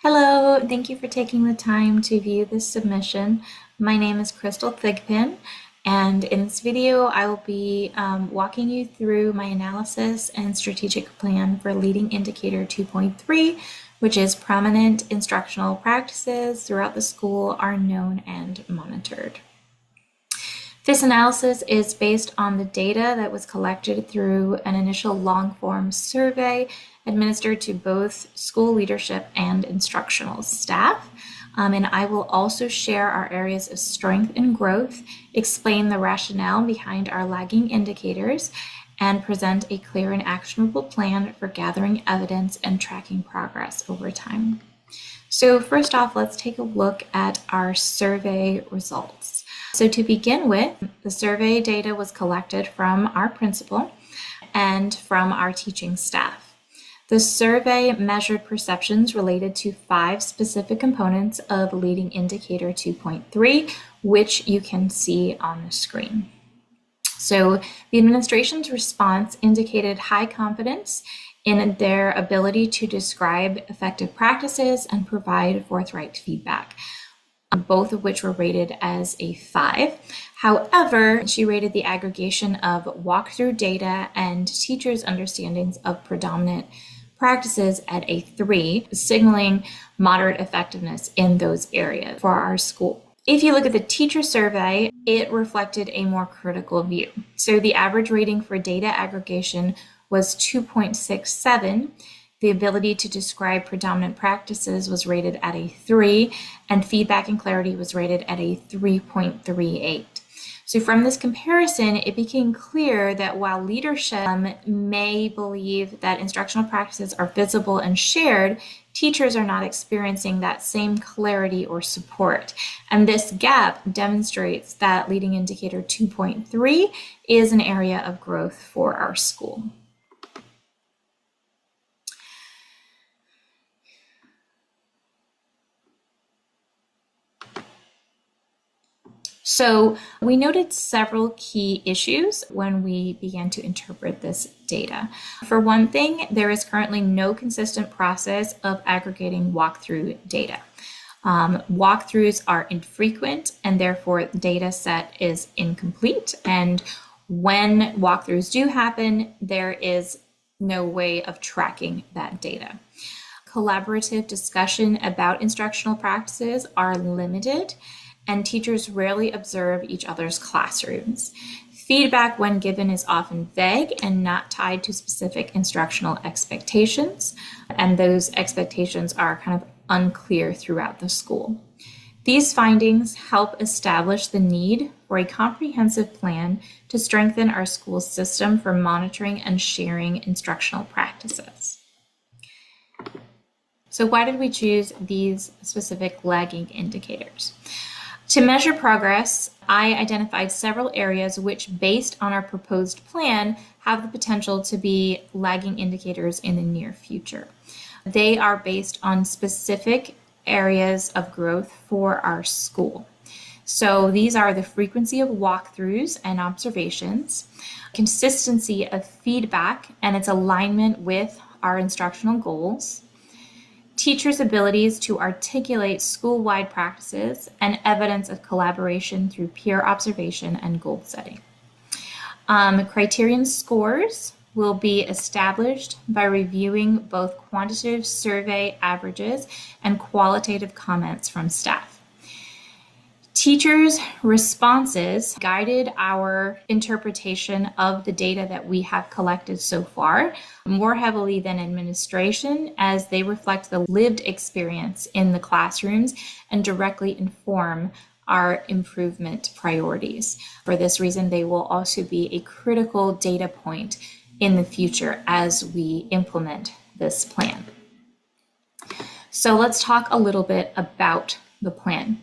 Hello, thank you for taking the time to view this submission. My name is Crystal Thigpen, and in this video I will be walking you through my analysis and strategic plan for Leading Indicator 2.3, which is prominent instructional practices throughout the school are known and monitored. This analysis is based on the data that was collected through an initial long-form survey administered to both school leadership and instructional staff. And I will also share our areas of strength and growth, explain the rationale behind our lagging indicators, and present a clear and actionable plan for gathering evidence and tracking progress over time. So first off, let's take a look at our survey results. So to begin with, the survey data was collected from our principal and from our teaching staff. The survey measured perceptions related to 5 specific components of Leading Indicator 2.3, which you can see on the screen. So the administration's response indicated high confidence in their ability to describe effective practices and provide forthright feedback, both of which were rated as a 5. However, she rated the aggregation of walkthrough data and teachers' understandings of predominant practices at a 3, signaling moderate effectiveness in those areas for our school. If you look at the teacher survey, it reflected a more critical view. So the average rating for data aggregation was 2.67. The ability to describe predominant practices was rated at a 3, and feedback and clarity was rated at a 3.38. So from this comparison, it became clear that while leadership may believe that instructional practices are visible and shared, teachers are not experiencing that same clarity or support. And this gap demonstrates that Leading Indicator 2.3 is an area of growth for our school. So we noted several key issues when we began to interpret this data. For one thing, there is currently no consistent process of aggregating walkthrough data. Walkthroughs are infrequent, and therefore the data set is incomplete. And when walkthroughs do happen, there is no way of tracking that data. Collaborative discussion about instructional practices are limited, and teachers rarely observe each other's classrooms. Feedback when given is often vague and not tied to specific instructional expectations, and those expectations are kind of unclear throughout the school. These findings help establish the need for a comprehensive plan to strengthen our school system for monitoring and sharing instructional practices. So why did we choose these specific lagging indicators? To measure progress, I identified several areas which, based on our proposed plan, have the potential to be lagging indicators in the near future. They are based on specific areas of growth for our school. So these are the frequency of walkthroughs and observations, consistency of feedback and its alignment with our instructional goals, teachers' abilities to articulate school-wide practices, and evidence of collaboration through peer observation and goal setting. Criterion scores will be established by reviewing both quantitative survey averages and qualitative comments from staff. Teachers' responses guided our interpretation of the data that we have collected so far more heavily than administration, as they reflect the lived experience in the classrooms and directly inform our improvement priorities. For this reason, they will also be a critical data point in the future as we implement this plan. So let's talk a little bit about the plan.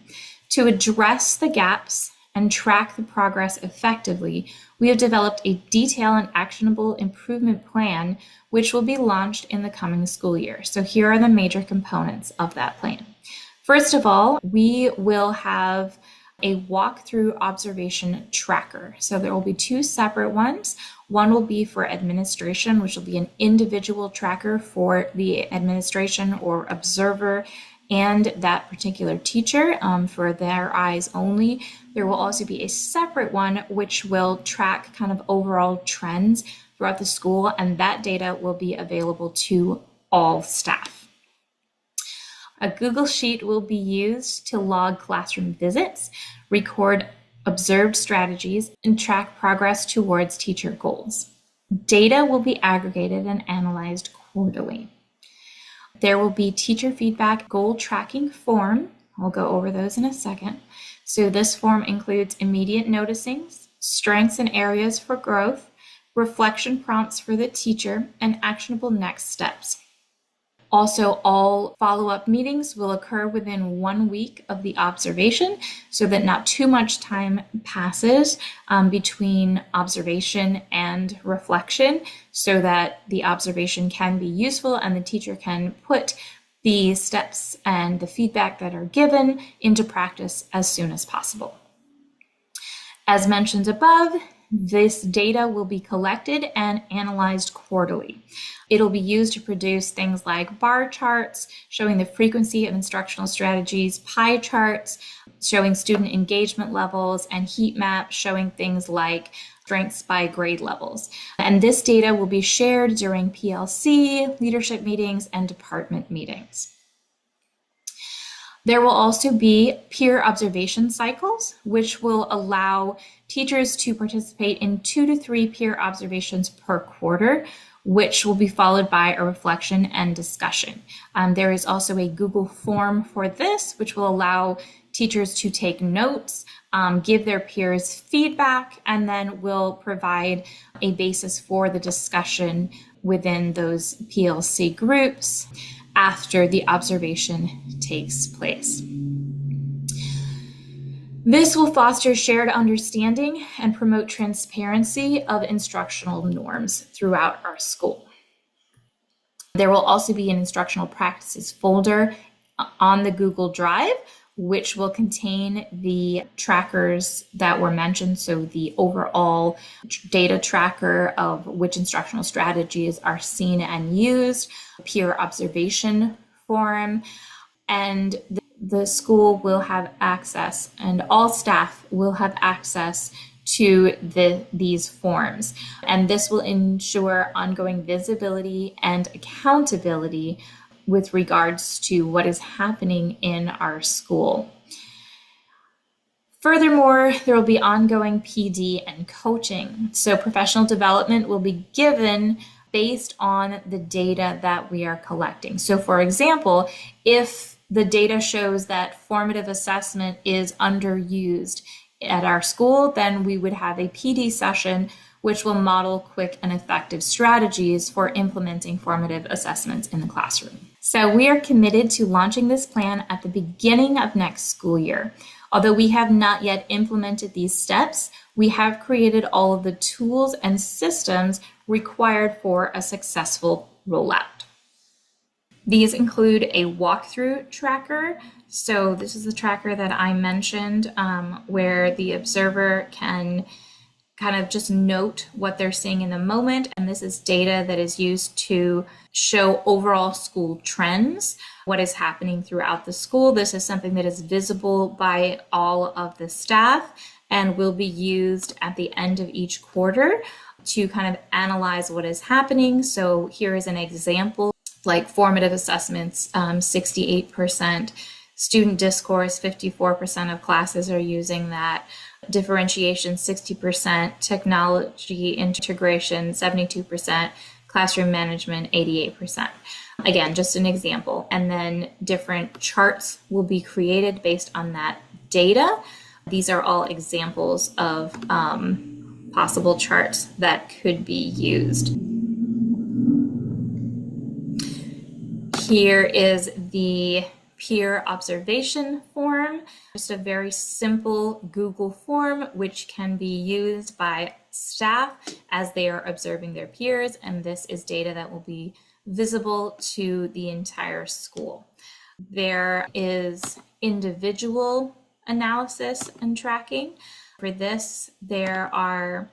To address the gaps and track the progress effectively, we have developed a detailed and actionable improvement plan, which will be launched in the coming school year. So here are the major components of that plan. First of all, we will have a walkthrough observation tracker. So there will be two separate ones. One will be for administration, which will be an individual tracker for the administration or observer and that particular teacher for their eyes only. There will also be a separate one which will track kind of overall trends throughout the school, and that data will be available to all staff. A Google Sheet will be used to log classroom visits, record observed strategies, and track progress towards teacher goals. Data will be aggregated and analyzed quarterly. There will be teacher feedback goal tracking form. I'll go over those in a second. So this form includes immediate noticings, strengths and areas for growth, reflection prompts for the teacher, and actionable next steps. Also, all follow-up meetings will occur within 1 week of the observation so that not too much time passes between observation and reflection, so that the observation can be useful and the teacher can put the steps and the feedback that are given into practice as soon as possible. As mentioned above, this data will be collected and analyzed quarterly. It'll be used to produce things like bar charts showing the frequency of instructional strategies, pie charts showing student engagement levels, and heat maps showing things like strengths by grade levels. And this data will be shared during PLC, leadership meetings, and department meetings. There will also be peer observation cycles, which will allow teachers to participate in 2 to 3 peer observations per quarter, which will be followed by a reflection and discussion. There is also a Google form for this, which will allow teachers to take notes, give their peers feedback, and then will provide a basis for the discussion within those PLC groups after the observation takes place. This will foster shared understanding and promote transparency of instructional norms throughout our school. There will also be an instructional practices folder on the Google Drive, which will contain the trackers that were mentioned. So the overall data tracker of which instructional strategies are seen and used, peer observation form, and the school will have access, and all staff will have access to these forms. And this will ensure ongoing visibility and accountability with regards to what is happening in our school. Furthermore, there will be ongoing PD and coaching. So professional development will be given based on the data that we are collecting. So for example, if the data shows that formative assessment is underused at our school, then we would have a PD session which will model quick and effective strategies for implementing formative assessments in the classroom. So we are committed to launching this plan at the beginning of next school year. Although we have not yet implemented these steps, we have created all of the tools and systems required for a successful rollout. These include a walkthrough tracker. So this is the tracker that I mentioned, where the observer can kind of just note what they're seeing in the moment. And this is data that is used to show overall school trends, what is happening throughout the school. This is something that is visible by all of the staff and will be used at the end of each quarter to kind of analyze what is happening. So here is an example, like formative assessments, 68%, student discourse, 54% of classes are using that, differentiation, 60%, technology integration, 72%, classroom management, 88%. Again, just an example. And then different charts will be created based on that data. These are all examples of possible charts that could be used. Here is the peer observation form, just a very simple Google form which can be used by staff as they are observing their peers, and this is data that will be visible to the entire school. There is individual analysis and tracking. For this, there are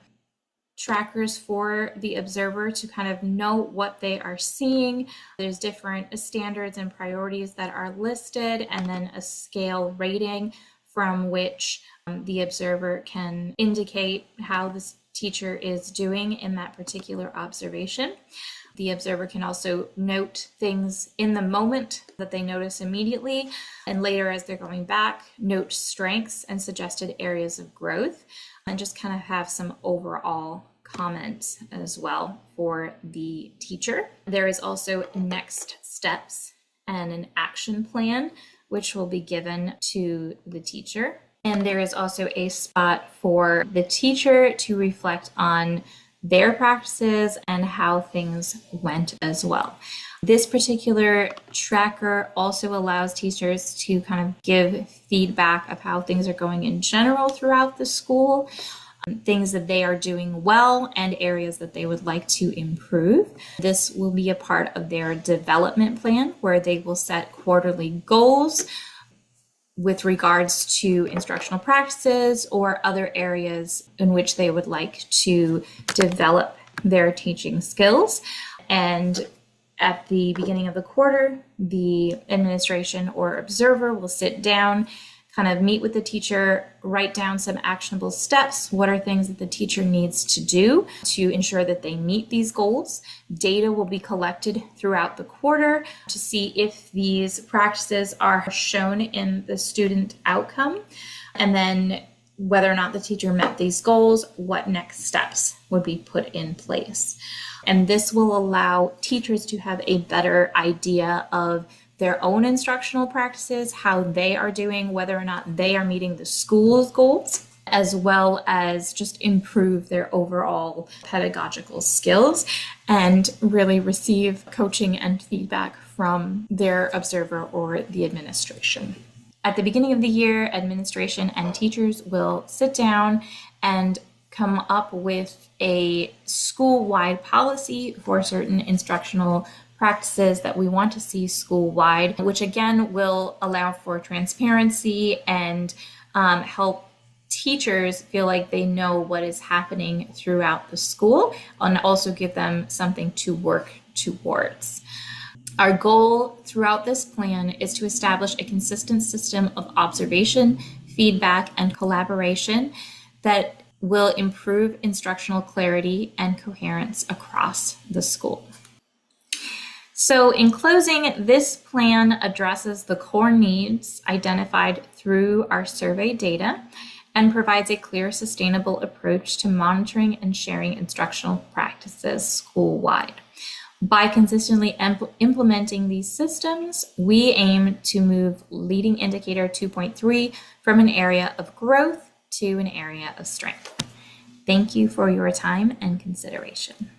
trackers for the observer to kind of know what they are seeing. There's different standards and priorities that are listed, and then a scale rating from which the observer can indicate how this teacher is doing in that particular observation. The observer can also note things in the moment that they notice immediately, and later as they're going back, note strengths and suggested areas of growth, and just kind of have some overall comments as well for the teacher. There is also next steps and an action plan, which will be given to the teacher. And there is also a spot for the teacher to reflect on their practices and how things went as well. This particular tracker also allows teachers to kind of give feedback of how things are going in general throughout the school, things that they are doing well and areas that they would like to improve. This will be a part of their development plan where they will set quarterly goals with regards to instructional practices or other areas in which they would like to develop their teaching skills. And at the beginning of the quarter, the administration or observer will sit down, kind of meet with the teacher, write down some actionable steps. What are things that the teacher needs to do to ensure that they meet these goals? Data will be collected throughout the quarter to see if these practices are shown in the student outcome, and then whether or not the teacher met these goals, what next steps would be put in place. And this will allow teachers to have a better idea of their own instructional practices, how they are doing, whether or not they are meeting the school's goals, as well as just improve their overall pedagogical skills and really receive coaching and feedback from their observer or the administration. At the beginning of the year, administration and teachers will sit down and come up with a school-wide policy for certain instructional practices that we want to see school-wide, which again will allow for transparency and help teachers feel like they know what is happening throughout the school, and also give them something to work towards. Our goal throughout this plan is to establish a consistent system of observation, feedback, and collaboration that will improve instructional clarity and coherence across the school. So in closing, this plan addresses the core needs identified through our survey data and provides a clear, sustainable approach to monitoring and sharing instructional practices school-wide. By consistently implementing these systems, we aim to move leading indicator 2.3 from an area of growth to an area of strength. Thank you for your time and consideration.